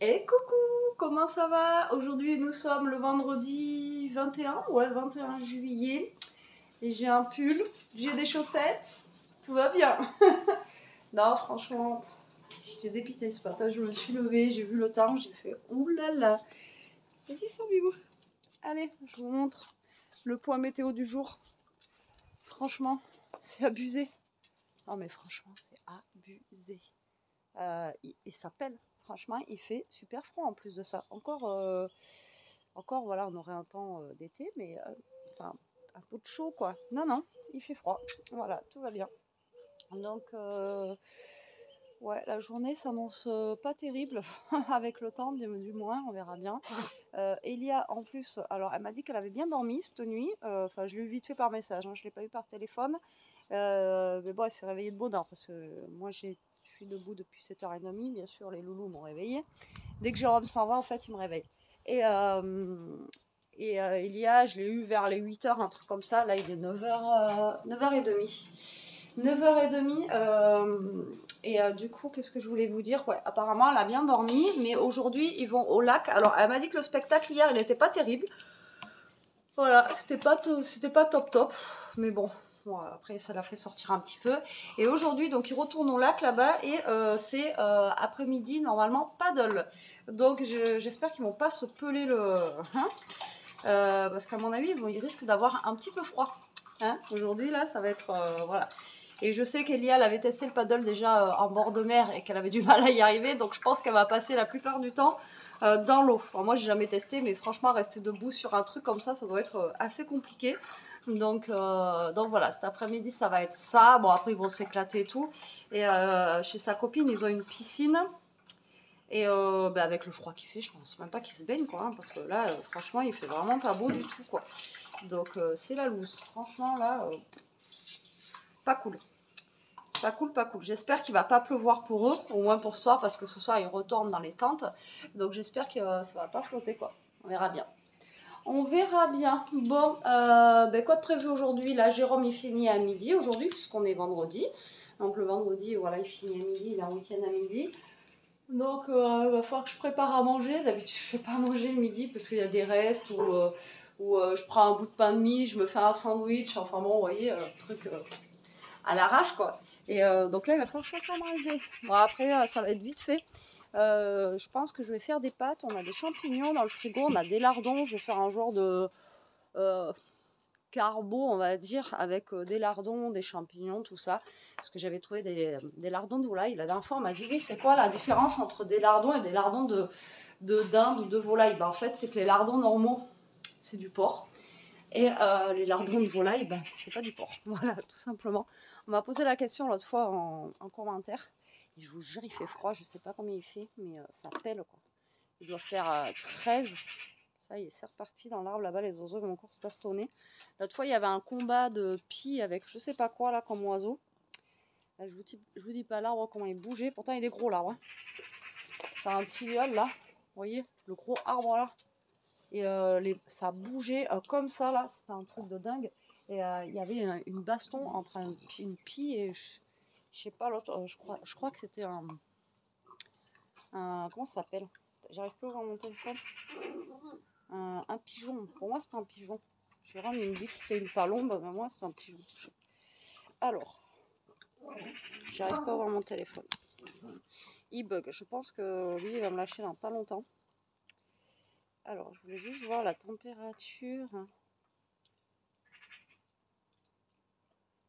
Et coucou, comment ça va? Aujourd'hui nous sommes le vendredi 21, ouais 21 juillet. Et j'ai un pull, j'ai des chaussettes, tout va bien. Non franchement, j'étais dépitée ce matin, je me suis levée, j'ai vu le temps, j'ai fait oulala. Vas-y sur Bibou. Allez, je vous montre le point météo du jour. Franchement, c'est abusé. Non mais franchement, c'est abusé. Il s'appelle. Franchement, il fait super froid en plus de ça. Encore voilà, on aurait un temps d'été, mais enfin, un peu de chaud quoi. Non, non, il fait froid. Voilà, tout va bien. Donc, ouais, la journée s'annonce pas terrible, avec le temps, du moins, on verra bien. Elia, en plus, alors elle m'a dit qu'elle avait bien dormi cette nuit. Enfin, je l'ai eu vite fait par message, hein, je ne l'ai pas eu par téléphone. Mais bon, elle s'est réveillée de bonne heure parce que moi, je suis debout depuis 7h30. Bien sûr, les loulous m'ont réveillée. Dès que Jérôme s'en va, en fait, il me réveille. Et, Elia, je l'ai eu vers les 8h, un truc comme ça. Là, il est 9h, 9h30. 9h30. Du coup, qu'est-ce que je voulais vous dire? Ouais, apparemment, elle a bien dormi. Mais aujourd'hui, ils vont au lac. Alors, elle m'a dit que le spectacle hier, il n'était pas terrible. Voilà, c'était pas top top. Mais bon, après, ça l'a fait sortir un petit peu. Et aujourd'hui, donc, ils retournent au lac là-bas. Et c'est après-midi, normalement, paddle. Donc, j'espère qu'ils vont pas se peler le. Hein, parce qu'à mon avis, ils risquent d'avoir un petit peu froid. Hein, aujourd'hui, là, ça va être. Voilà. Et je sais qu'Elia, elle avait testé le paddle déjà en bord de mer et qu'elle avait du mal à y arriver. Donc, je pense qu'elle va passer la plupart du temps dans l'eau. Enfin, moi, j'ai jamais testé, mais franchement, rester debout sur un truc comme ça doit être assez compliqué. Donc voilà, cet après-midi, ça va être ça. Bon, après, ils vont s'éclater et tout. Et chez sa copine, ils ont une piscine. Et avec le froid qu'il fait, je pense même pas qu'ils se baignent, quoi. Hein, parce que là, franchement, il fait vraiment pas beau du tout, quoi. Donc, c'est la loose. Franchement, là, pas cool. Pas cool, pas cool. J'espère qu'il va pas pleuvoir pour eux, au moins pour ce soir, parce que ce soir, ils retournent dans les tentes. Donc, j'espère que ça va pas flotter, quoi. On verra bien. On verra bien. Bon, quoi de prévu aujourd'hui? Là, Jérôme, il finit à midi aujourd'hui, puisqu'on est vendredi. Donc, le vendredi, voilà, il finit à midi, il est en week-end à midi. Donc, il va falloir que je prépare à manger. D'habitude, je fais pas manger le midi, parce qu'il y a des restes, ou je prends un bout de pain de mie, je me fais un sandwich. Enfin bon, vous voyez, truc à l'arrache, quoi. Et donc là, il va falloir que je fasse à manger. Bon, après, ça va être vite fait. Je pense que je vais faire des pâtes. On a des champignons dans le frigo, on a des lardons. Je vais faire un genre de carbo, on va dire, avec des lardons, des champignons, tout ça. Parce que j'avais trouvé des lardons de volaille. La dernière fois, on m'a dit, oui, c'est quoi la différence entre des lardons et des lardons de dinde ou de volaille? En fait, c'est que les lardons normaux, c'est du porc. Et les lardons de volaille, c'est pas du porc. Voilà, tout simplement. On m'a posé la question l'autre fois en commentaire. Et je vous jure, il fait froid. Je sais pas combien il fait, mais ça pèle, quoi. Il doit faire 13. Ça y est, c'est reparti dans l'arbre là-bas. Les oiseaux vont encore se bastonner. L'autre fois, il y avait un combat de pies avec je sais pas quoi là comme oiseau. Là, je vous dis pas l'arbre comment il bougeait. Pourtant, il est gros l'arbre. Hein. C'est un tilleul là. Vous voyez, le gros arbre là. Et ça bougeait comme ça là, c'était un truc de dingue. Et il y avait une baston entre une pie et je sais pas l'autre, je crois que c'était comment ça s'appelle? J'arrive plus à voir mon téléphone. Un pigeon, pour moi c'était un pigeon. Jérôme il me dit que c'était une palombe, mais moi c'est un pigeon. Alors, j'arrive pas à voir mon téléphone. Il bug, je pense que lui il va me lâcher dans pas longtemps. Alors, je voulais juste voir la température.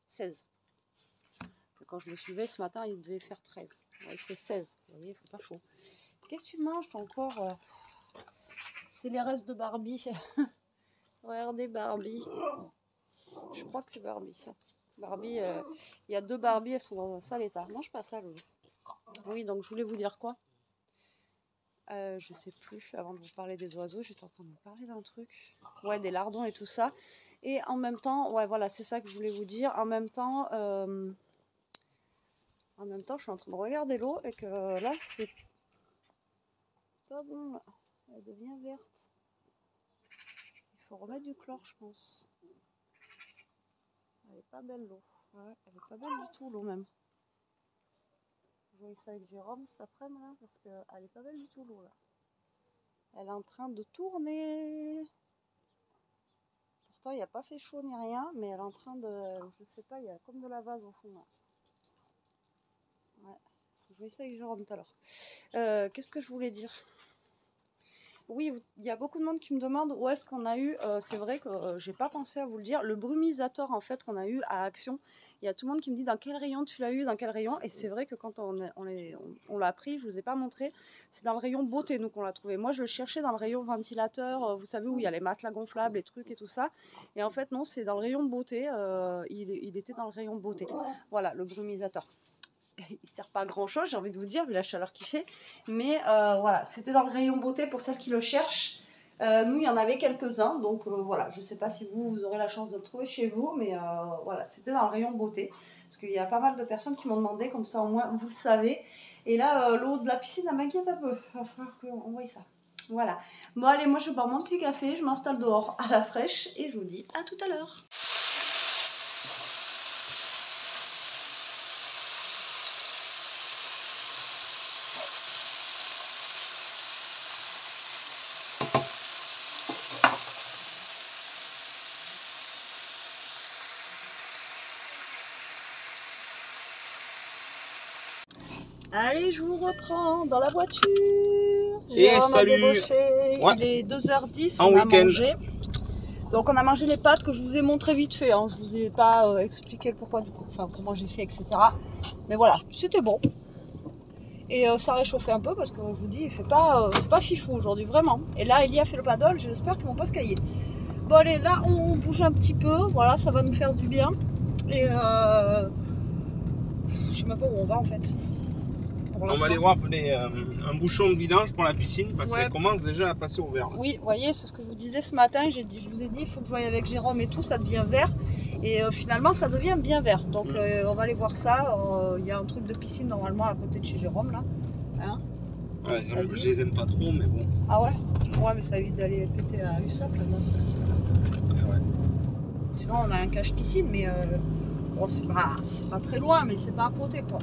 16. Quand je le suivais ce matin, il devait faire 13. Il fait 16. Vous voyez, il fait pas chaud. Qu'est-ce que tu manges ton corps? C'est les restes de Barbie. Regardez Barbie. Je crois que c'est Barbie ça. Barbie, il y a deux Barbie, elles sont dans un sale état. Mange pas ça, Loulou. Oui, donc je voulais vous dire quoi? Je sais plus, avant de vous parler des oiseaux, j'étais en train de vous parler d'un truc. Ouais, des lardons et tout ça. Et en même temps, ouais, voilà, c'est ça que je voulais vous dire. En même temps, je suis en train de regarder l'eau et que là, c'est pas bon. Là. Elle devient verte. Il faut remettre du chlore, je pense. Elle est pas belle l'eau. Ouais, elle est pas belle du tout l'eau même. Je voyais ça avec Jérôme cet après-midi là, parce qu'elle est pas belle du tout l'eau là. Elle est en train de tourner. Pourtant il n'y a pas fait chaud ni rien, mais elle est en train de, je sais pas, il y a comme de la vase au fond là. Ouais, je voyais ça avec Jérôme tout à l'heure. Qu'est-ce que je voulais dire? Oui, il y a beaucoup de monde qui me demande où est-ce qu'on a eu, c'est vrai que j'ai pas pensé à vous le dire, le brumisateur en fait qu'on a eu à Action. Il y a tout le monde qui me dit dans quel rayon tu l'as eu, dans quel rayon. Et c'est vrai que quand on l'a pris, je vous ai pas montré, c'est dans le rayon beauté nous qu'on l'a trouvé. Moi je le cherchais dans le rayon ventilateur, vous savez où il y a les matelas gonflables, les trucs et tout ça. Et en fait non, c'est dans le rayon beauté, il était dans le rayon beauté. Voilà, le brumisateur. Il sert pas à grand chose, j'ai envie de vous dire, vu la chaleur qu'il fait. Mais voilà, c'était dans le rayon beauté pour celles qui le cherchent. Nous, il y en avait quelques-uns, donc voilà, je sais pas si vous aurez la chance de le trouver chez vous, mais voilà, c'était dans le rayon beauté. Parce qu'il y a pas mal de personnes qui m'ont demandé, comme ça au moins vous le savez. Et là, l'eau de la piscine, elle m'inquiète un peu. Il va falloir qu'on voie ça. Voilà. Bon, allez, moi je bois mon petit café, je m'installe dehors à la fraîche et je vous dis à tout à l'heure. Allez, je vous reprends dans la voiture. Et salut. Ouais. Il est 2h10, on a mangé. Donc on a mangé les pâtes que je vous ai montré vite fait. Hein. Je vous ai pas expliqué le pourquoi du coup, enfin comment j'ai fait, etc. Mais voilà, c'était bon. Et ça réchauffait un peu parce que je vous dis, il fait pas, c'est pas fifou aujourd'hui, vraiment. Et là, Elie a fait le paddle, j'espère qu'ils vont pas se cailler. Bon allez, là on bouge un petit peu, voilà, ça va nous faire du bien. Et je sais même pas où on va en fait. On va aller voir un bouchon de vidange pour la piscine parce qu'elle commence déjà à passer au vert. Là. Oui, vous voyez, c'est ce que je vous disais ce matin. Je vous ai dit, il faut que je voie avec Jérôme et tout, ça devient vert. Et finalement, ça devient bien vert. Donc, on va aller voir ça. Il y a un truc de piscine normalement à côté de chez Jérôme là. Hein, ouais, je les aime pas trop, mais bon. Ah ouais? Ouais, mais ça évite d'aller péter à USAP là. Ouais. Sinon, on a un cache piscine, mais bon, c'est pas très loin, mais c'est pas à côté quoi.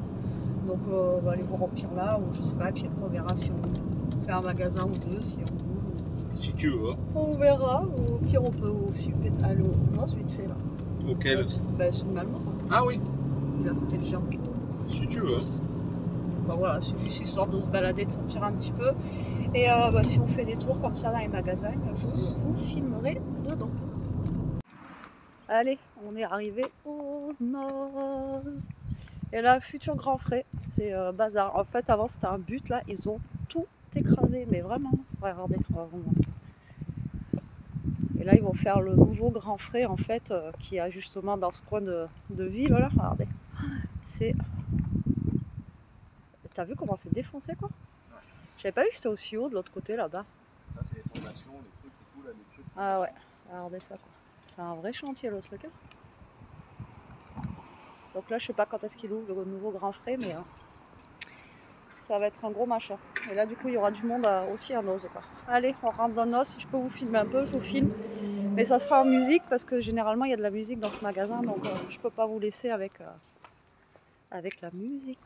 Donc on va aller voir au pire là, ou je sais pas, puis après on verra si on fait un magasin ou deux, si on bouge. Si tu veux. On verra, ou au pire on peut aussi aller au Nos vite fait là. Auquel? Ben, sur le Malmont. Ah oui. Il est à côté de Jean. Si tu veux. Ben voilà, c'est juste histoire de se balader, de sortir un petit peu. Et si on fait des tours comme ça dans les magasins, je vous filmerai dedans. Allez, on est arrivé au Nos. Et là, futur grand frais, c'est bazar. En fait, avant c'était un but, là, ils ont tout écrasé, mais vraiment. Ouais, regardez, on va vous montrer. Et là, ils vont faire le nouveau grand frais, en fait, qui est justement dans ce coin de ville, là. Regardez. C'est. T'as vu comment c'est défoncé, quoi? Ouais. J'avais pas vu que c'était aussi haut de l'autre côté, là-bas. Ça, c'est les fondations, les trucs et tout, là, les trucs. Ah ouais, regardez ça, quoi. C'est un vrai chantier, le truc, hein. Donc là, je sais pas quand est-ce qu'il ouvre le nouveau grand frais, mais ça va être un gros machin. Et là, du coup, il y aura du monde aussi à Nos. Allez, on rentre dans Nos. Si je peux vous filmer un peu, je vous filme. Mais ça sera en musique parce que généralement, il y a de la musique dans ce magasin. Donc, je peux pas vous laisser avec la musique.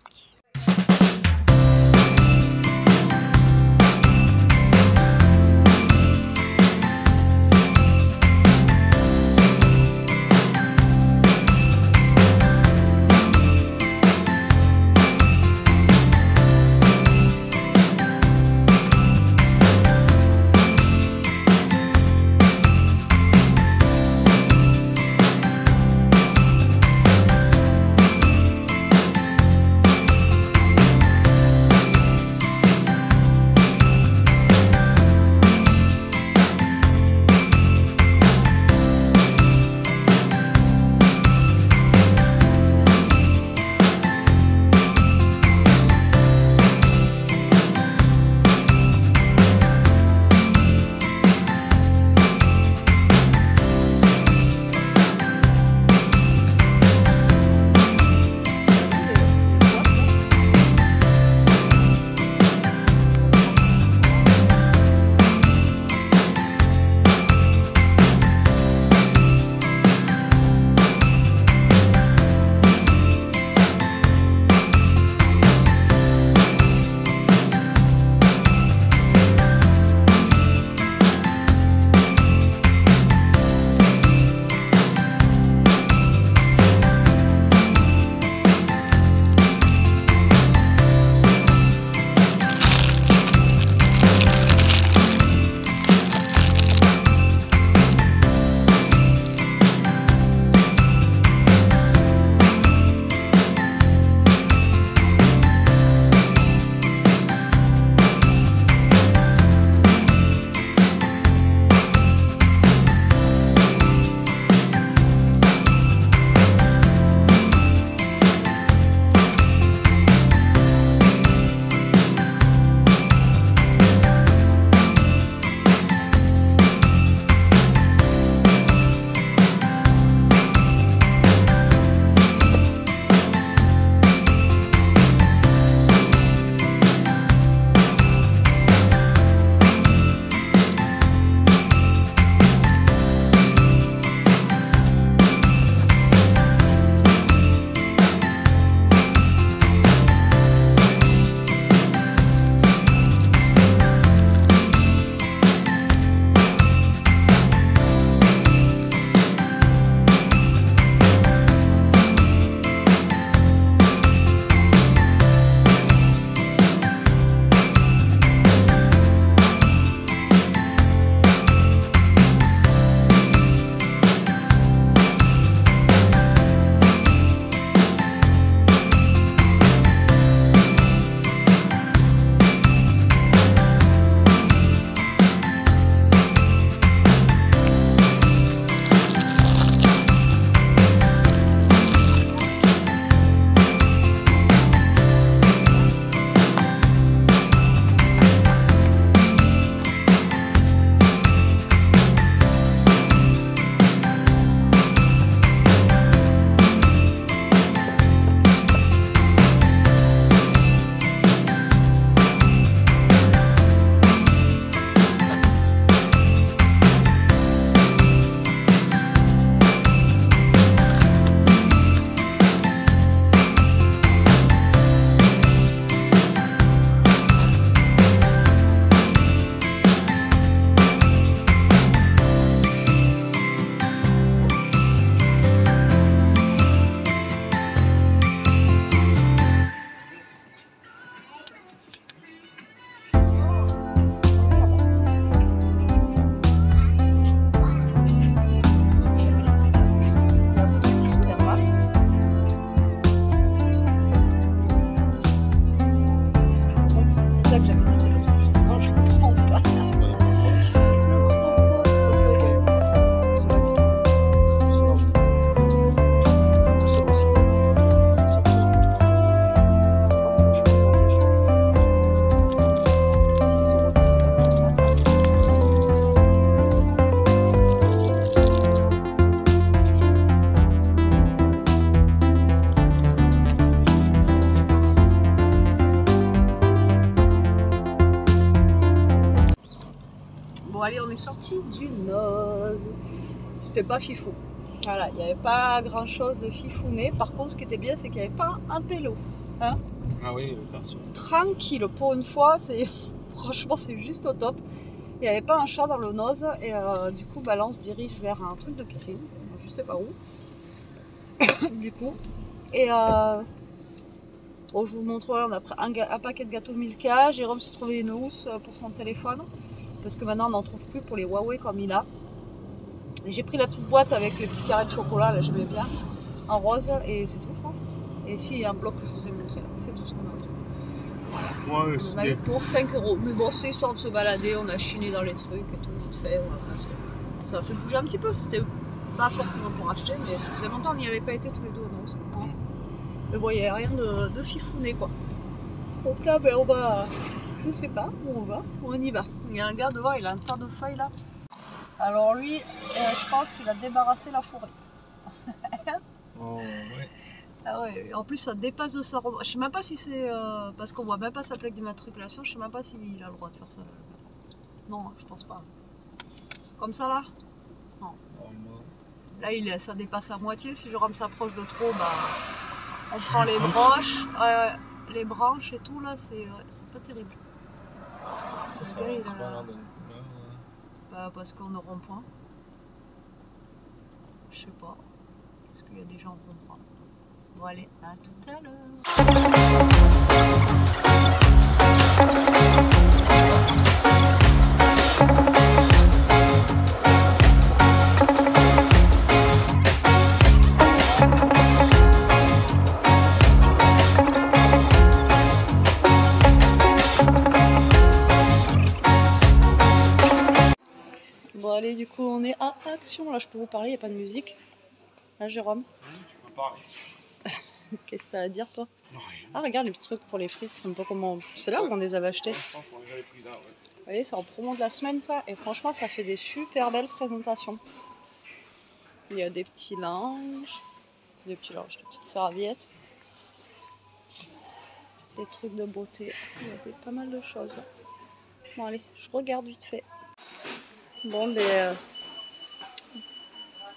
Bon allez, on est sorti du Noz. C'était pas fifou. Voilà, il n'y avait pas grand chose de fifouné. Par contre, ce qui était bien, c'est qu'il n'y avait pas un pélo. Hein, ah oui, perso. Tranquille, pour une fois, franchement, c'est juste au top. Il n'y avait pas un chat dans le Noz. Et du coup, bah, là, on se dirige vers un truc de piscine. Je sais pas où. Du coup. Et bon, je vous montrerai, on a pris un paquet de gâteaux Milka. Jérôme s'est trouvé une housse pour son téléphone. Parce que maintenant, on n'en trouve plus pour les Huawei comme il a. J'ai pris la petite boîte avec les petits carrés de chocolat, là j'aimais bien, en rose, et c'est tout je crois. Et si, il y a un bloc que je vous ai montré là, c'est tout ce qu'on a pris. Voilà. Ouais, on a eu pour 5 €. Mais bon, c'était histoire de se balader, on a chiné dans les trucs et tout, vite fait. Voilà, ça a fait bouger un petit peu, c'était pas forcément pour acheter, mais ça faisait longtemps qu'on n'y avait pas été tous les deux. Non, mais bon, il n'y avait rien de fifouné quoi. Donc là, ben, on va, je sais pas où on y va. Il y a un gars devant, il a un tas de feuilles là. Alors lui, je pense qu'il a débarrassé la forêt. Oh, ouais. Ah ouais, en plus ça dépasse de sa robe. Je sais même pas si c'est... parce qu'on voit même pas sa plaque d'immatriculation, je sais même pas s'il a le droit de faire ça. Non, je pense pas. Comme ça là? Non. Là, ça dépasse à moitié. Si Jérôme s'approche de trop, bah, on prend les branches. Les branches et tout là, c'est pas terrible. Ça, bah, parce qu'on est au rond-point. Je sais pas. Parce qu'il y a des gens au rond-point. Bon allez, à tout à l'heure. Bon allez, du coup on est à Action. Là je peux vous parler, il n'y a pas de musique. Hein Jérôme? Oui, tu peux parler. Qu'est-ce que t'as à dire toi? Non, rien. Ah regarde les petits trucs pour les frites, c'est un peu comment... C'est là où on les avait achetés. Je pense qu'on les avait pris là, ouais. Vous voyez, c'est en promo de la semaine ça. Et franchement ça fait des super belles présentations. Il y a des petits linges, des petites serviettes. Des trucs de beauté. Il y a pas mal de choses. Bon allez, je regarde vite fait. Bon, ben,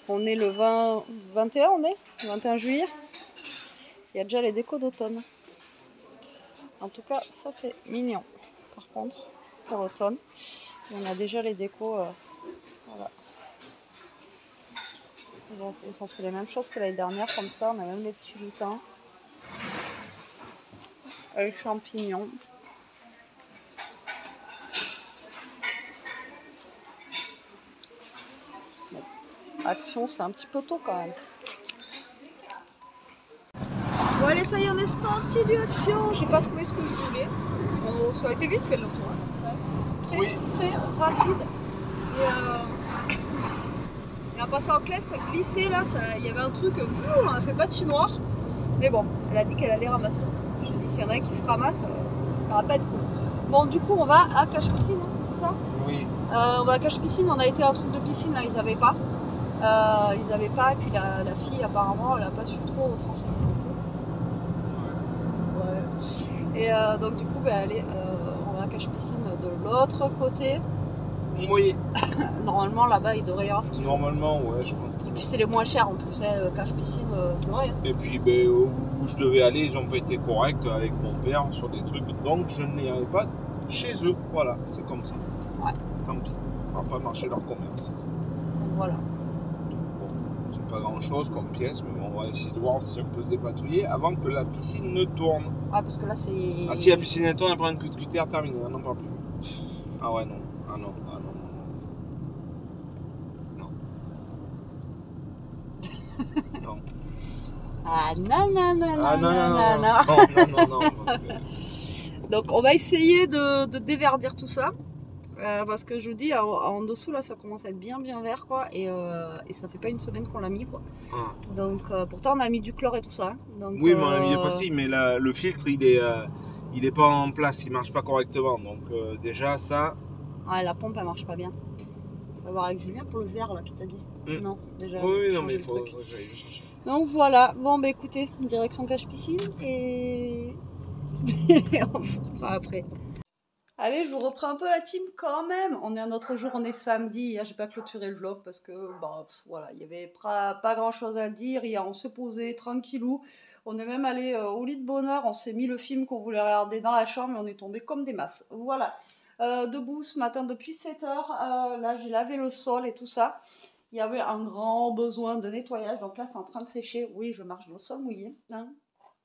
on est le 21, on est 21 juillet. Il y a déjà les décos d'automne. En tout cas, ça c'est mignon. Par contre, pour l'automne, on a déjà les décos. Voilà. Donc, ils ont fait les mêmes choses que l'année dernière, comme ça. On a même les petits lutins avec champignons. Action, c'est un petit peu tôt quand même. Bon allez, ça y est, on est sorti du Action. J'ai pas trouvé ce que je voulais. Bon, ça a été vite fait le tour. Hein. Très rapide. Et en passant en classe, ça glissait là. Il y avait un truc, on a fait patinoire. Mais bon, elle a dit qu'elle allait ramasser. Je lui ai dit, s'il y en a un qui se ramasse, ça va pas être cool. Bon, du coup, on va à Cache-Piscine, c'est ça? Oui. On va à Cache-Piscine, on a été à un truc de piscine, là, ils avaient pas. Ils avaient pas, et puis la fille, apparemment, elle a pas su trop transmettre. Ouais. Et donc, du coup, bah, allez, on va à Cache-Piscine de l'autre côté. Oui. Normalement, là-bas, il devrait y avoir ce qu'il faut. Normalement, ouais, je pense que. Et puis, c'est les moins chers en plus, hein, Cache-Piscine, c'est vrai. Hein. Et puis, ben, où je devais aller, ils n'ont pas été corrects avec mon père sur des trucs, donc je n'irai pas chez eux. Voilà, c'est comme ça. Ouais. Tant pis, ça va pas marcher leur commerce. Voilà. C'est pas grand chose comme pièce, mais on va essayer de voir si on peut se dépatouiller avant que la piscine ne tourne. Ouais, parce que là c'est. Ah, si la piscine elle tourne, elle prend un coup de cutter terminé, on n'en parle plus. Ah ouais, non. Ah non, ah non. Non. Non. Ah non, non, non, Ah non, non, non, non. Donc on va essayer de déverdir tout ça. Parce que je vous dis, en dessous là ça commence à être bien vert quoi, et ça fait pas une semaine qu'on l'a mis quoi. Ah. Donc pourtant on a mis du chlore et tout ça. Donc, oui, mais on a mis des pastilles, mais le filtre il est pas en place, il marche pas correctement. Donc déjà ça. Ouais, la pompe elle marche pas bien. On va voir avec Julien pour le verre là qui t'a dit. Sinon déjà. Oui, non mais il faut que j'aille le chercher. Donc voilà, bon bah écoutez, direction Cache-Piscine et on fera après. Allez, je vous reprends un peu la team quand même. On est un autre jour, on est samedi. Hier, j'ai pas clôturé le vlog parce que, bah, voilà, il y avait pas grand chose à dire. Hier, on s'est posé tranquillou. On est même allé au lit de bonheur. On s'est mis le film qu'on voulait regarder dans la chambre et on est tombé comme des masses. Voilà. Debout ce matin depuis 7 heures. Là, j'ai lavé le sol et tout ça. Il y avait un grand besoin de nettoyage. Donc là, c'est en train de sécher. Oui, je marche dans le sol mouillé. Hein,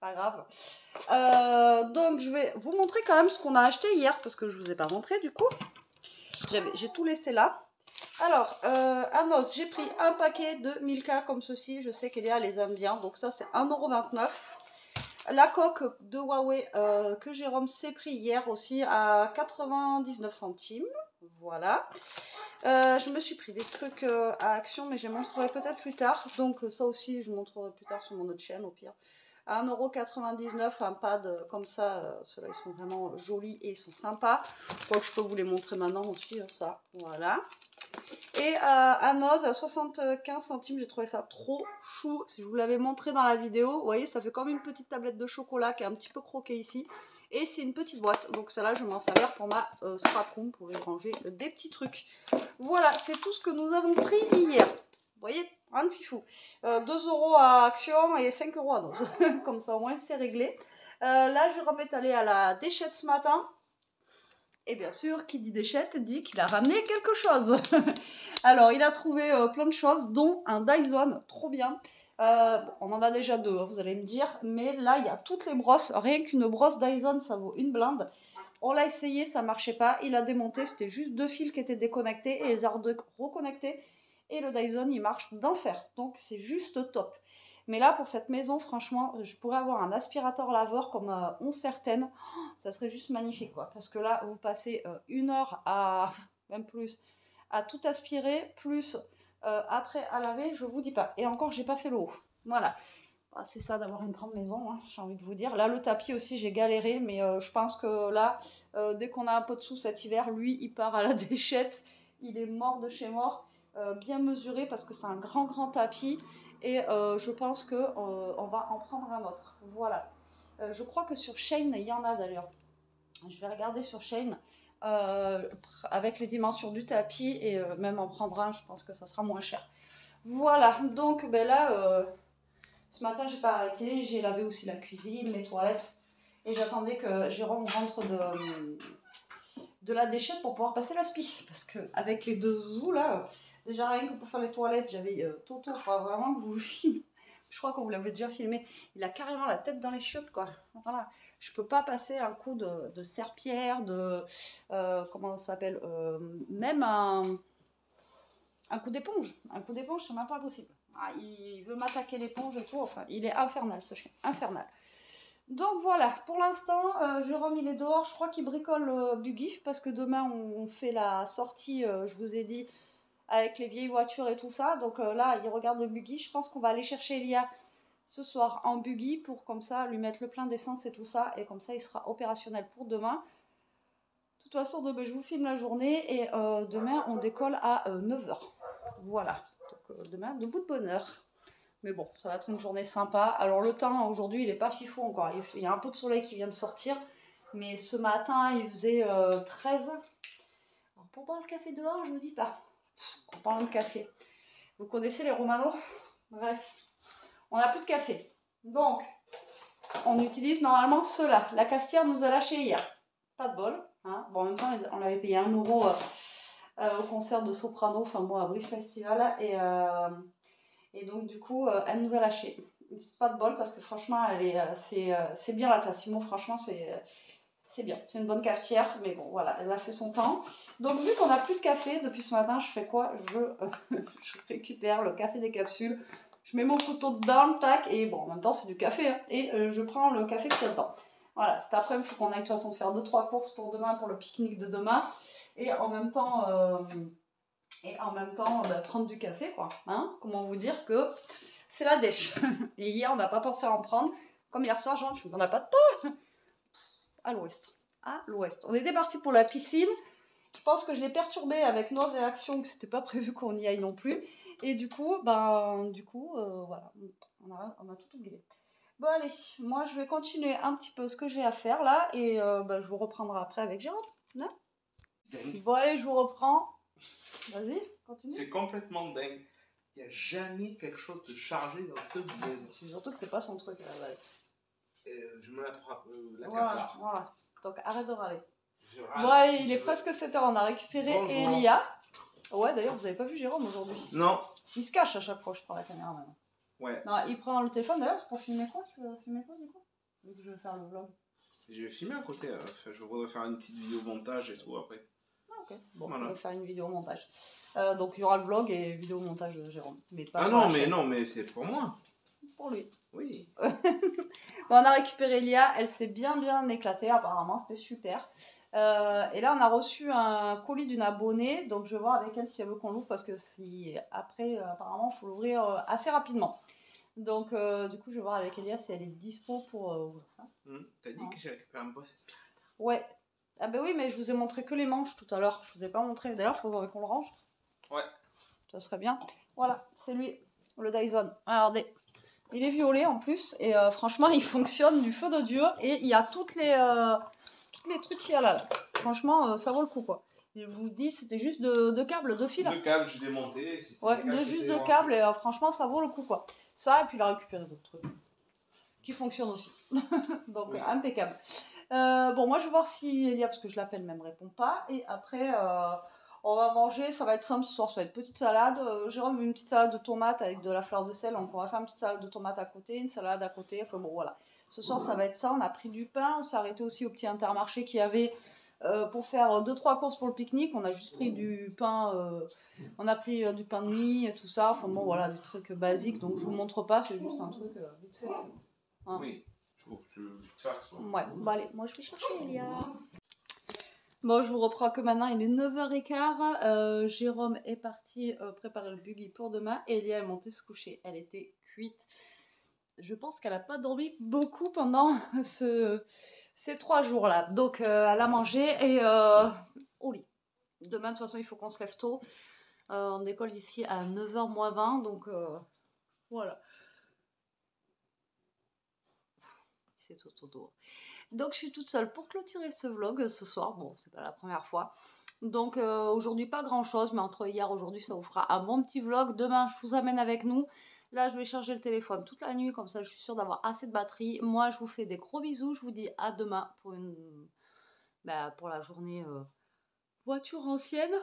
pas grave. Donc je vais vous montrer quand même ce qu'on a acheté hier parce que je vous ai pas montré du coup. J'ai tout laissé là. Alors, à Noz, j'ai pris un paquet de Milka comme ceci. Je sais qu'Elia les aime bien. Donc ça, c'est 1,29 €. La coque de Huawei que Jérôme s'est pris hier aussi à 99 centimes. Voilà. Je me suis pris des trucs à Action, mais je les montrerai peut-être plus tard. Donc ça aussi, je montrerai plus tard sur mon autre chaîne au pire. À 1,99 €, un pad comme ça. Ceux-là, ils sont vraiment jolis et ils sont sympas. Je crois que je peux vous les montrer maintenant aussi, ça. Voilà. Et à Noz, à 75 centimes, j'ai trouvé ça trop chou. Si je vous l'avais montré dans la vidéo, vous voyez, ça fait comme une petite tablette de chocolat qui est un petit peu croquée ici. Et c'est une petite boîte. Donc celle-là, je vais m'en servir pour ma scrap room, pour y ranger des petits trucs. Voilà, c'est tout ce que nous avons pris hier. Vous voyez, rien de fifou. 2 € à Action et 5 € à Noz. Comme ça, au moins, c'est réglé. Là, Jérôme est allé à la déchette ce matin. Et bien sûr, qui dit déchette dit qu'il a ramené quelque chose. Alors, il a trouvé plein de choses, dont un Dyson, trop bien. Bon, on en a déjà deux, hein, vous allez me dire. Mais là, il y a toutes les brosses. Rien qu'une brosse Dyson, ça vaut une blinde. On l'a essayé, ça ne marchait pas. Il a démonté, c'était juste 2 fils qui étaient déconnectés et les a reconnectés. Et le Dyson, il marche d'enfer. Donc, c'est juste top. Mais là, pour cette maison, franchement, je pourrais avoir un aspirateur laveur comme ont certaines. Oh, ça serait juste magnifique, quoi. Parce que là, vous passez 1 heure à, même plus, à tout aspirer, plus après à laver, je vous dis pas. Et encore, j'ai pas fait le haut. Voilà. Ah, c'est ça d'avoir une grande maison, hein, j'ai envie de vous dire. Là, le tapis aussi, j'ai galéré, mais je pense que là, dès qu'on a un peu de sous cet hiver, lui, il part à la déchette. Il est mort de chez mort, bien mesuré parce que c'est un grand tapis. Et je pense qu'on va en prendre un autre. Voilà. Je crois que sur Shein, il y en a d'ailleurs. Je vais regarder sur Shein avec les dimensions du tapis et même en prendre un, je pense que ça sera moins cher. Voilà, donc ben là, ce matin, j'ai pas arrêté. J'ai lavé aussi la cuisine, les toilettes. Et j'attendais que Jérôme rentre de la déchette pour pouvoir passer l'aspi. Parce qu'avec les deux zouzous là, déjà rien que pour faire les toilettes, j'avais Toto, il faudra vraiment que vous le filmez. Je crois qu'on vous l'avait déjà filmé. Il a carrément la tête dans les chiottes, quoi. Voilà. Je peux pas passer un coup de serpillère, comment ça s'appelle, même un coup d'éponge. Un coup d'éponge, c'est même pas possible. Ah, il veut m'attaquer l'éponge et tout. Enfin, il est infernal, ce chien. Infernal. Donc voilà, pour l'instant, Jérôme il est dehors, je crois qu'il bricole Buggy, parce que demain on fait la sortie, je vous ai dit, avec les vieilles voitures et tout ça. Donc là, il regarde le Buggy, je pense qu'on va aller chercher Elia ce soir en Buggy, pour comme ça lui mettre le plein d'essence et tout ça, et comme ça il sera opérationnel pour demain. De toute façon, demain je vous filme la journée, et demain on décolle à 9 h. Voilà, donc demain, debout de bonne heure. Mais bon, ça va être une journée sympa. Alors le temps, aujourd'hui, il n'est pas fifou encore. Il y a un peu de soleil qui vient de sortir. Mais ce matin, il faisait 13. Alors, pour boire le café dehors, je vous dis pas. En parlant de café. Vous connaissez les Romano? Bref. On n'a plus de café. Donc, on utilise normalement ceux-là. La cafetière nous a lâché hier. Pas de bol. Hein. Bon, en même temps, on avait payé 1 € au concert de Soprano. Enfin bon, à Brief Festival. Et donc, du coup, elle nous a lâché. Pas de bol parce que franchement, c'est bien la Tassimo. Franchement, c'est bien. C'est une bonne cafetière. Mais bon, voilà, elle a fait son temps. Donc, vu qu'on n'a plus de café depuis ce matin, je fais quoi? Je récupère le café des capsules. Je mets mon couteau dedans, tac. Et bon, en même temps, c'est du café. Hein, et je prends le café qu'il y a dedans. Voilà, cet après-midi, il faut qu'on aille de toute façon faire 2-3 courses pour demain, pour le pique-nique de demain. Et en même temps... prendre du café, quoi. Hein, comment vous dire que c'est la dèche. Et hier, on n'a pas pensé à en prendre. Comme hier soir, genre, on n'a pas de pain. À l'ouest. À l'ouest. On était parti pour la piscine. Je pense que je l'ai perturbé avec nos réactions, que c'était pas prévu qu'on y aille non plus. Et du coup, voilà, on a tout oublié. Bon, allez, moi, je vais continuer un petit peu ce que j'ai à faire là. Et je vous reprendrai après avec Jérôme. Non? Dingue. Bon, allez, je vous reprends. Vas-y, continue. C'est complètement dingue. Il n'y a jamais quelque chose de chargé dans cette maison. C'est surtout que c'est pas son truc à la base. Je me la Voilà, capare. voilà. Donc arrête de râler. Je râle Bon, allez, si il je est veux. presque 7h. On a récupéré Bonjour. Elia. Ouais, d'ailleurs, vous avez pas vu Jérôme aujourd'hui. Non. Il se cache à chaque fois que je prends la caméra maintenant. Ouais. Non, il prend le téléphone d'ailleurs, c'est pour filmer quoi? Tu veux filmer quoi du coup? Vu que je vais faire le vlog. Je vais filmer à côté. Je voudrais faire une petite vidéo montage et tout après. Ah, ok. Bon, Voilà. on va faire une vidéo montage. Donc il y aura le vlog et vidéo montage de Jérôme. Mais pas Ah sur non, la mais chaîne. non, mais c'est pour moi. Pour lui. Oui. Bon, on a récupéré Elia, elle s'est bien éclatée apparemment, c'était super. Et là on a reçu un colis d'une abonnée, donc je vais voir avec elle si elle veut qu'on l'ouvre parce que si après apparemment il faut l'ouvrir assez rapidement. Donc du coup je vais voir avec Elia si elle est dispo pour ouvrir ça. T'as dit que j'ai récupéré un bon aspirateur. Ouais. Ah bah oui, mais je vous ai montré que les manches tout à l'heure, je vous ai pas montré. D'ailleurs il faudrait qu'on le range. Ouais. Ça serait bien. Voilà, c'est lui, le Dyson. Regardez. Il est violet en plus et franchement il fonctionne du feu de Dieu et il y a toutes les trucs qu'il y a là. Franchement ça vaut le coup quoi. Et je vous dis c'était juste deux câbles, deux fils. Deux câbles, j'ai démonté. Ouais, juste deux câbles et franchement ça vaut le coup quoi. Ça et puis il a récupéré d'autres trucs qui fonctionnent aussi. Donc oui. Impeccable. Bon moi je vais voir si Elia, parce que je l'appelle mais elle me répond pas, et après on va manger, ça va être simple ce soir, ça va être petite salade. Jérôme veut une petite salade de tomates avec de la fleur de sel, donc on va faire une petite salade de tomates à côté, une salade à côté, enfin bon voilà. Ce soir ça va être ça, on a pris du pain, on s'est arrêté aussi au petit Intermarché qu'il y avait pour faire 2-3 courses pour le pique-nique. On a juste pris du pain, on a pris du pain de mie et tout ça, enfin bon voilà, des trucs basiques, donc je vous montre pas, c'est juste un truc vite fait. Hein. Oui, faut que tu fasses. Ouais, bon allez, moi je vais chercher Elia. Bon, je vous reprends que maintenant, il est 9h15. Jérôme est parti préparer le buggy pour demain. Elia est montée se coucher. Elle était cuite. Je pense qu'elle n'a pas dormi beaucoup pendant ces 3 jours-là. Donc, elle a mangé et au lit. Demain, de toute façon, il faut qu'on se lève tôt. On décolle ici à 9h moins 20. Donc, voilà. C'est autour. Donc je suis toute seule pour clôturer ce vlog ce soir. Bon, c'est pas la première fois. Donc aujourd'hui pas grand chose, mais entre hier et aujourd'hui ça vous fera un bon petit vlog. Demain je vous amène avec nous. Là je vais charger le téléphone toute la nuit, comme ça je suis sûre d'avoir assez de batterie. Moi je vous fais des gros bisous, je vous dis à demain pour la journée voiture ancienne.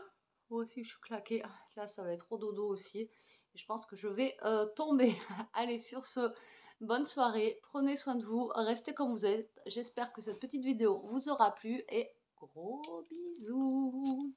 Moi aussi je suis claquée. Là ça va être au dodo aussi. Et je pense que je vais tomber. Allez, sur ce, bonne soirée, prenez soin de vous, restez comme vous êtes. J'espère que cette petite vidéo vous aura plu et gros bisous.